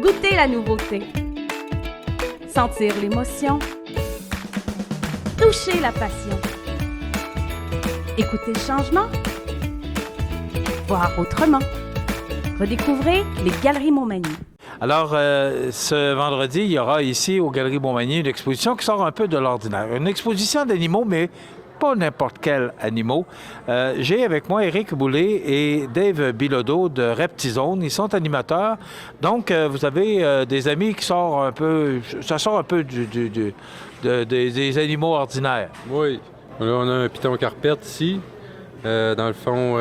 Goûter la nouveauté. Sentir l'émotion. Toucher la passion. Écouter le changement. Voir autrement. Redécouvrez les Galeries Montmagny. Alors, ce vendredi, il y aura ici, aux Galeries Montmagny, une exposition qui sort un peu de l'ordinaire. Une exposition d'animaux, mais pas n'importe quels animaux. J'ai avec moi Éric Boulay et Dave Bilodeau de Reptizone. Ils sont animateurs. Donc, vous avez des amis qui sortent un peu... Ça sort un peu des animaux ordinaires. Oui. Là, on a un python carpette ici. Dans le fond,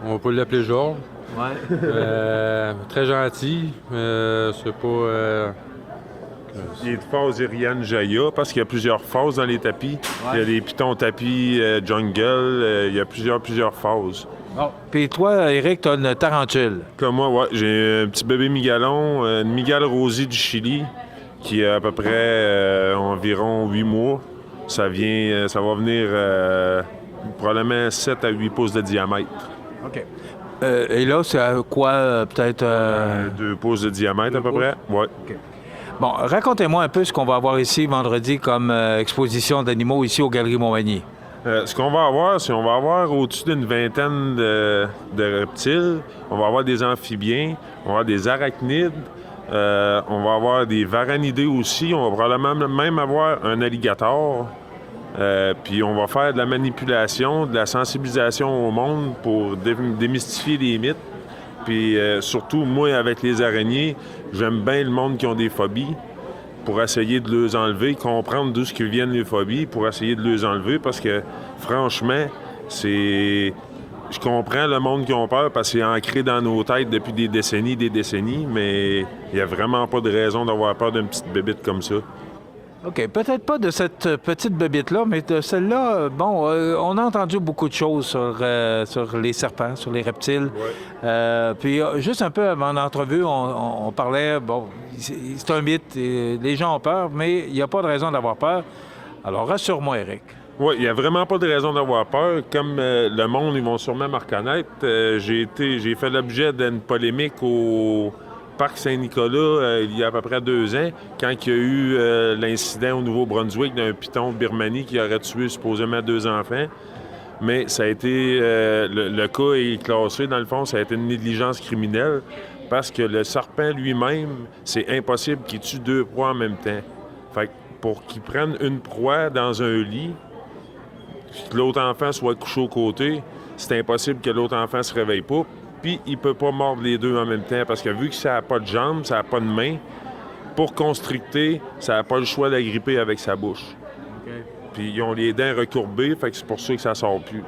on peut l'appeler Georges. Ouais. Très gentil. C'est pas... Il est de phase Iriane Jaya parce qu'il y a plusieurs phases dans les tapis. Ouais. Il y a des pitons tapis jungle, il y a plusieurs phases. Bon. Puis toi, Éric, tu as une tarentule. Comme moi, ouais, j'ai un petit bébé migalon, une migale rosée du Chili qui a à peu près environ 8 mois. Ça va venir probablement 7 à 8 pouces de diamètre. OK. Et là, c'est à quoi, peut-être... 2 pouces de diamètre à peu près, ouais. OK. Bon, racontez-moi un peu ce qu'on va avoir ici vendredi comme exposition d'animaux ici aux Galeries Montmagny. Ce qu'on va avoir, c'est qu'on va avoir au-dessus d'une vingtaine de reptiles. On va avoir des amphibiens, on va avoir des arachnides, on va avoir des varanidés aussi. On va probablement même avoir un alligator. Puis on va faire de la manipulation, de la sensibilisation au monde pour démystifier les mythes. Puis surtout, moi, avec les araignées, j'aime bien le monde qui ont des phobies pour essayer de les enlever, comprendre d'où ce que viennent les phobies pour essayer de les enlever parce que, franchement, je comprends le monde qui ont peur parce que c'est ancré dans nos têtes depuis des décennies, mais il n'y a vraiment pas de raison d'avoir peur d'une petite bébite comme ça. OK. Peut-être pas de cette petite bébite-là, mais de celle-là, bon, on a entendu beaucoup de choses sur les serpents, sur les reptiles. Ouais. Puis juste un peu avant l'entrevue, on parlait, bon, c'est un mythe, et les gens ont peur, mais il n'y a pas de raison d'avoir peur. Alors rassure-moi, Éric. Oui, il n'y a vraiment pas de raison d'avoir peur. Comme le monde, ils vont sûrement me reconnaître, j'ai fait l'objet d'une polémique au Parc Saint-Nicolas il y a à peu près 2 ans, quand il y a eu l'incident au Nouveau-Brunswick d'un python de Birmanie qui aurait tué supposément 2 enfants. Mais ça a été... le cas est classé, dans le fond, ça a été une négligence criminelle parce que le serpent lui-même, c'est impossible qu'il tue 2 proies en même temps. Fait que pour qu'il prenne une proie dans un lit, que l'autre enfant soit couché aux côtés, c'est impossible que l'autre enfant se réveille pas. Puis il peut pas mordre les 2 en même temps parce que vu que ça n'a pas de jambes, ça n'a pas de main, pour constricter, ça n'a pas le choix d'agripper avec sa bouche. Okay. Puis ils ont les dents recourbées, fait que c'est pour ça que ça sort plus.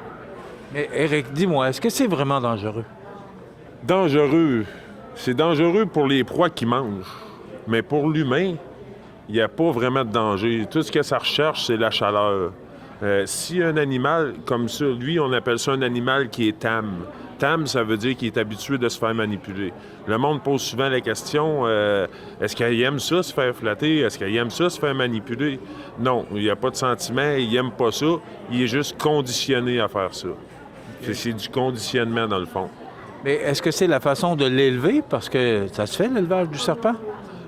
Mais Éric, dis-moi, est-ce que c'est vraiment dangereux? Dangereux. C'est dangereux pour les proies qui mangent. Mais pour l'humain, il n'y a pas vraiment de danger. Tout ce que ça recherche, c'est la chaleur. Si un animal comme ça, lui, on appelle ça un animal qui est tame. Tame, ça veut dire qu'il est habitué de se faire manipuler. Le monde pose souvent la question, est-ce qu'il aime ça, se faire flatter? Est-ce qu'il aime ça, se faire manipuler? Non, il n'y a pas de sentiment, il n'aime pas ça. Il est juste conditionné à faire ça. Okay. C'est du conditionnement, dans le fond. Mais est-ce que c'est la façon de l'élever? Parce que ça se fait, l'élevage du serpent?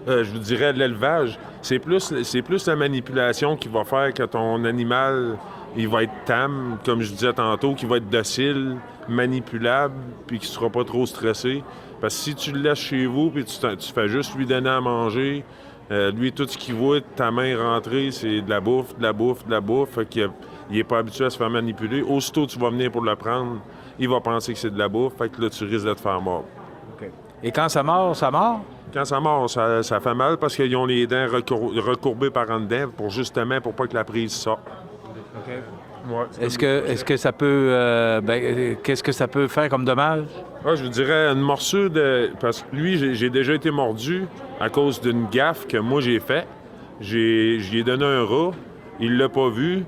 Je vous dirais l'élevage. C'est plus la manipulation qui va faire que ton animal, il va être tame, comme je disais tantôt, qui va être docile, manipulable, puis qui ne sera pas trop stressé. Parce que si tu le laisses chez vous, puis tu fais juste lui donner à manger, lui, tout ce qu'il voit, ta main rentrer, c'est de la bouffe. Fait qu'il n'est pas habitué à se faire manipuler. Aussitôt tu vas venir pour le prendre, il va penser que c'est de la bouffe, fait que là, tu risques de te faire mordre. OK. Et quand ça mord, ça mord? Quand ça mord, ça fait mal parce qu'ils ont les dents recourbées par en dedans pour pas que la prise sorte. OK. Ouais, est-ce que ça peut... qu'est-ce que ça peut faire comme dommage? Ouais, je vous dirais une morsure parce que lui, j'ai déjà été mordu à cause d'une gaffe que moi j'ai faite. J'y ai donné un rat, il l'a pas vu,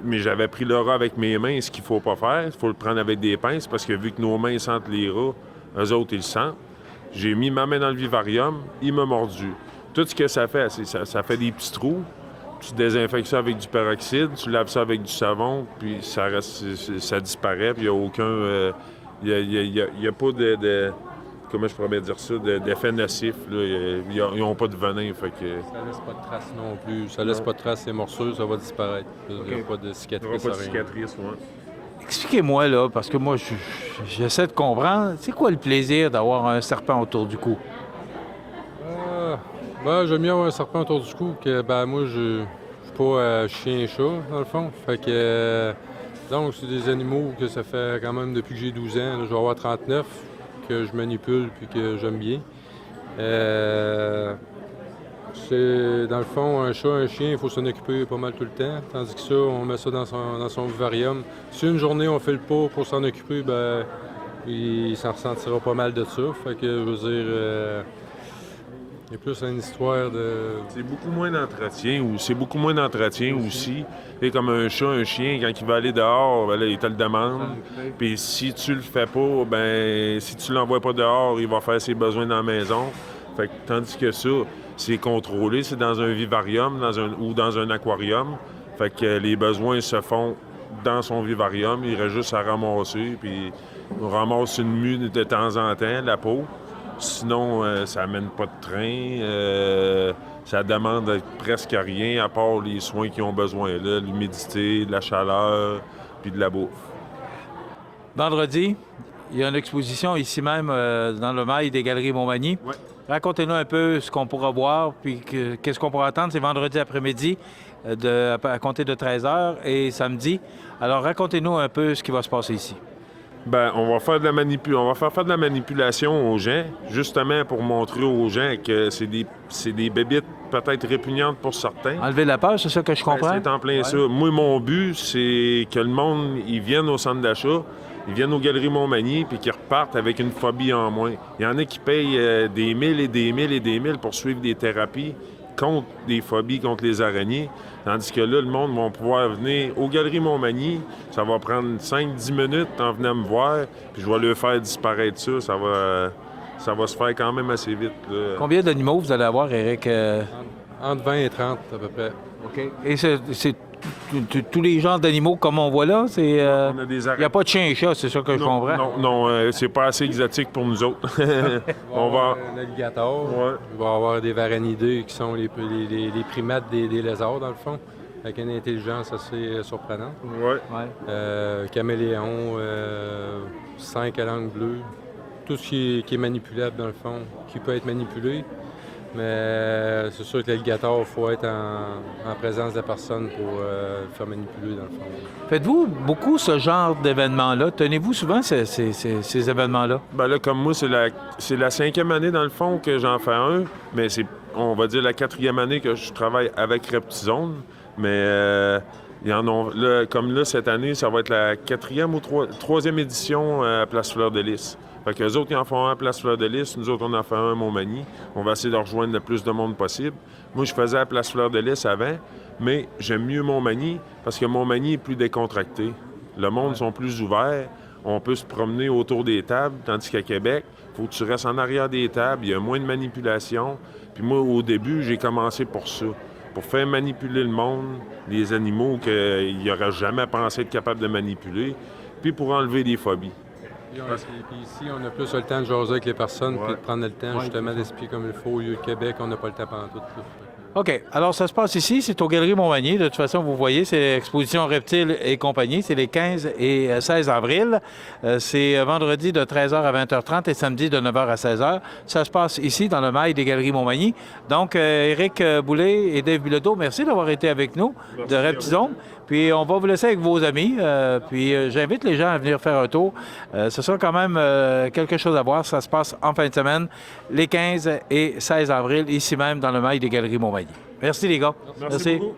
mais j'avais pris le rat avec mes mains, ce qu'il faut pas faire. Il faut le prendre avec des pinces parce que vu que nos mains sentent les rats, eux autres, ils le sentent. J'ai mis ma main dans le vivarium, il m'a mordu. Tout ce que ça fait, ça fait des petits trous. Tu désinfectes ça avec du peroxyde, tu laves ça avec du savon, puis ça disparaît, puis il n'y a aucun... Il n'y a pas de... comment je pourrais bien dire ça, d'effets nocifs. Là. Ils n'ont pas de venin. Fait que... Ça laisse pas de traces non plus. Ça laisse pas de traces, ces morsures, ça va disparaître. Il n'y a pas de Il n'y cicatrice. aura pas de cicatrice, ouais. Expliquez-moi, là, parce que moi, j'essaie de comprendre. C'est quoi le plaisir d'avoir un serpent autour du cou? J'aime mieux avoir un serpent autour du cou que moi je suis pas chien et chat dans le fond. Fait que donc c'est des animaux que ça fait quand même depuis que j'ai 12 ans. Là, je vais avoir 39 que je manipule puis que j'aime bien. C'est dans le fond un chat, un chien, il faut s'en occuper pas mal tout le temps. Tandis que ça, on met ça dans son vivarium. Si une journée on fait le pas pour s'en occuper, il s'en ressentira pas mal de ça. Fait que je veux dire. Il y a plus une histoire de... C'est beaucoup moins d'entretien aussi. Et comme un chat, un chien, quand il va aller dehors, là, il te le demande. Puis si tu le fais pas, si tu l'envoies pas dehors, il va faire ses besoins dans la maison. Fait que, tandis que ça, c'est contrôlé, c'est dans un vivarium ou dans un aquarium. Fait que les besoins se font dans son vivarium. Il reste juste à ramasser, puis on ramasse une mue de temps en temps, la peau. Sinon, ça amène pas de train. Ça demande presque rien, à part les soins qu'ils ont besoin là, l'humidité, de la chaleur, puis de la bouffe. Vendredi, il y a une exposition ici même dans le mail des Galeries Montmagny. Ouais. Racontez-nous un peu ce qu'on pourra voir, puis qu'est-ce qu'on pourra attendre. C'est vendredi après-midi, à compter de 13h et samedi. Alors, racontez-nous un peu ce qui va se passer ici. On va faire de la manipulation aux gens, justement pour montrer aux gens que c'est des bébites peut-être répugnantes pour certains. Enlever la peur, c'est ça que je comprends? C'est en plein ça. Moi, mon but, c'est que le monde, ils viennent au centre d'achat, ils viennent aux Galeries Montmagny, puis qu'ils repartent avec une phobie en moins. Il y en a qui payent des mille et des mille et des mille pour suivre des thérapies contre des phobies, contre les araignées. Tandis que là, le monde va pouvoir venir aux Galeries Montmagny. Ça va prendre 5-10 minutes en venant me voir, puis je vais leur faire disparaître ça. Ça va se faire quand même assez vite. Là. Combien d'animaux vous allez avoir, Éric? Entre 20 et 30 à peu près. OK. Et c'est tous les genres d'animaux comme on voit là? Il n'y a pas de chien et chat, c'est ça que je comprends? Non, c'est pas assez exotique pour nous autres. On va avoir un alligator, Ouais. il va avoir des varanidés qui sont les primates des lézards, dans le fond, avec une intelligence assez surprenante. Ouais. Caméléon, 5 à langue bleue, tout ce qui est manipulable, dans le fond, qui peut être manipulé. Mais c'est sûr que l'alligator, il faut être en présence de la personne pour le faire manipuler, dans le fond. Faites-vous beaucoup ce genre d'événements-là? Tenez-vous souvent ces événements-là? Là, comme moi, c'est la 5e année, dans le fond, que j'en fais un. Mais c'est, on va dire, la 4e année que je travaille avec Reptizone. Mais il y en a, là, comme là, cette année, ça va être la 4e ou 3e édition à Place Fleur-de-Lys. Fait qu'eux autres, ils en font un à Place Fleur-de-Lys. Nous autres, on en fait un à Montmagny. On va essayer de rejoindre le plus de monde possible. Moi, je faisais à Place Fleur-de-Lys avant, mais j'aime mieux Montmagny parce que Montmagny est plus décontracté. Le monde sont plus ouverts. On peut se promener autour des tables, tandis qu'à Québec, il faut que tu restes en arrière des tables. Il y a moins de manipulation. Puis moi, au début, j'ai commencé pour ça. Pour faire manipuler le monde, les animaux qu'il n'aurait jamais pensé être capable de manipuler, puis pour enlever des phobies. Puis ici, on a plus le temps de jaser avec les personnes, puis de prendre le temps justement d'expliquer comme il faut. Au lieu de Québec, on n'a pas le temps pendant tout. OK. Alors, ça se passe ici. C'est aux Galeries Montmagny. De toute façon, vous voyez, c'est l'exposition Reptiles et compagnie. C'est les 15 et 16 avril. C'est vendredi de 13h à 20h30 et samedi de 9h à 16h. Ça se passe ici, dans le mail des Galeries Montmagny. Donc, Éric Boulay et Dave Bilodeau, merci d'avoir été avec nous de Reptizone. Puis, on va vous laisser avec vos amis. Puis, j'invite les gens à venir faire un tour. Ce sera quand même quelque chose à voir. Ça se passe en fin de semaine, les 15 et 16 avril, ici même, dans le mail des Galeries Montmagny. Merci, les gars. Merci beaucoup.